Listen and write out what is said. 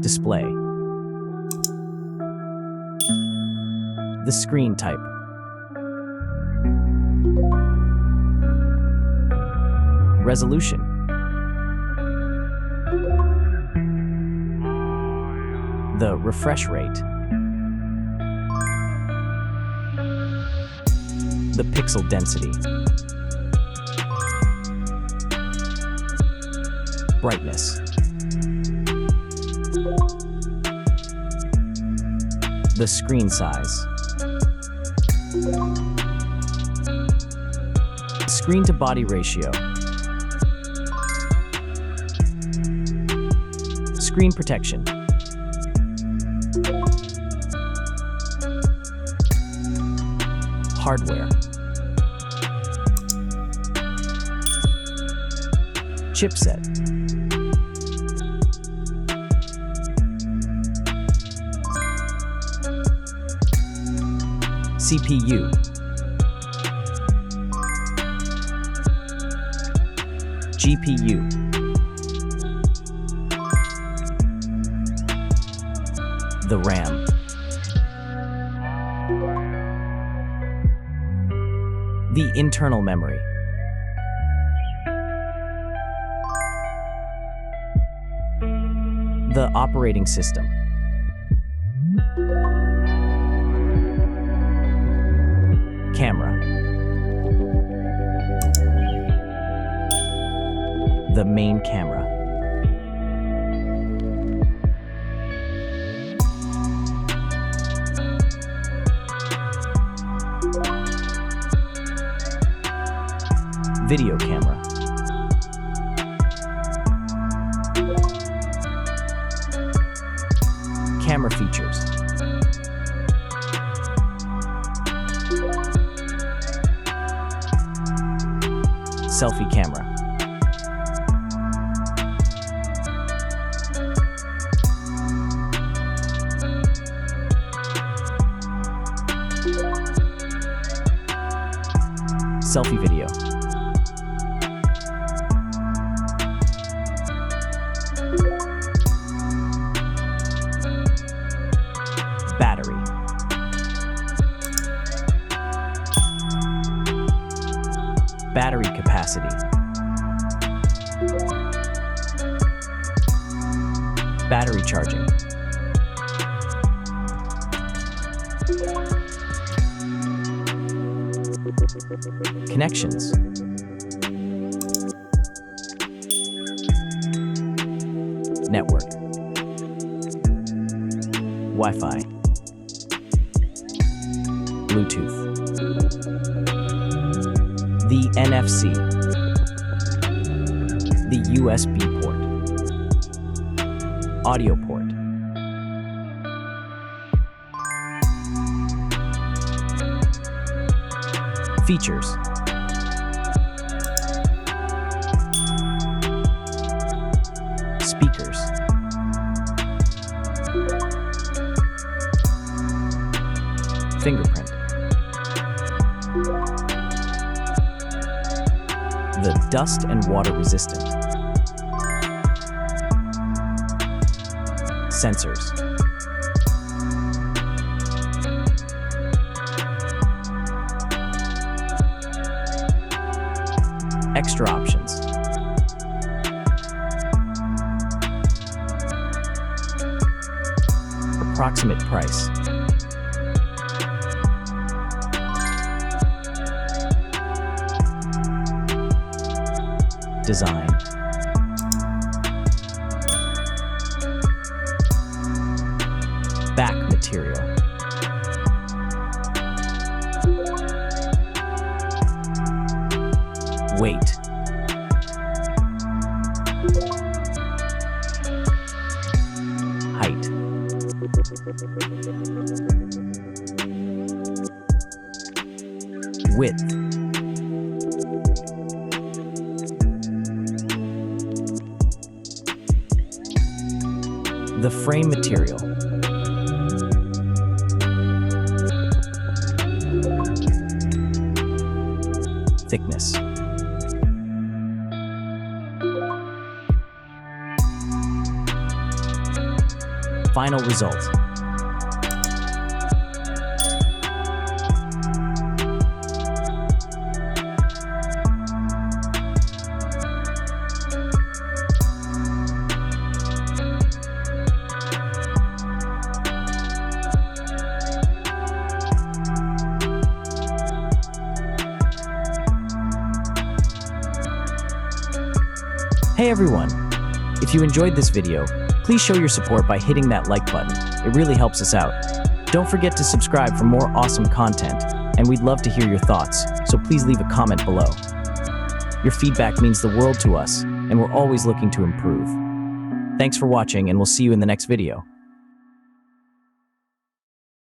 Display. The screen type. Resolution. The refresh rate. The pixel density. Brightness. The screen size. Screen to body ratio. Screen protection. Hardware. Chipset. CPU. GPU. The RAM. The internal memory. The operating system. Camera. The main camera. Video camera. Camera features. Selfie camera. Selfie video. Battery. Battery capacity. Battery charging. Connections. Network. Wi-Fi. Bluetooth. The NFC. The USB port. Audio port. Features. Speakers. Fingerprint. The dust and water resistant. Sensors. Extra options. Approximate price. Design. Back material. Weight. Height. Width. The frame material. thickness. Final result. Hey everyone! If you enjoyed this video, please show your support by hitting that like button. It really helps us out. Don't forget to subscribe for more awesome content, and we'd love to hear your thoughts, so please leave a comment below. Your feedback means the world to us, and we're always looking to improve. Thanks for watching, and we'll see you in the next video.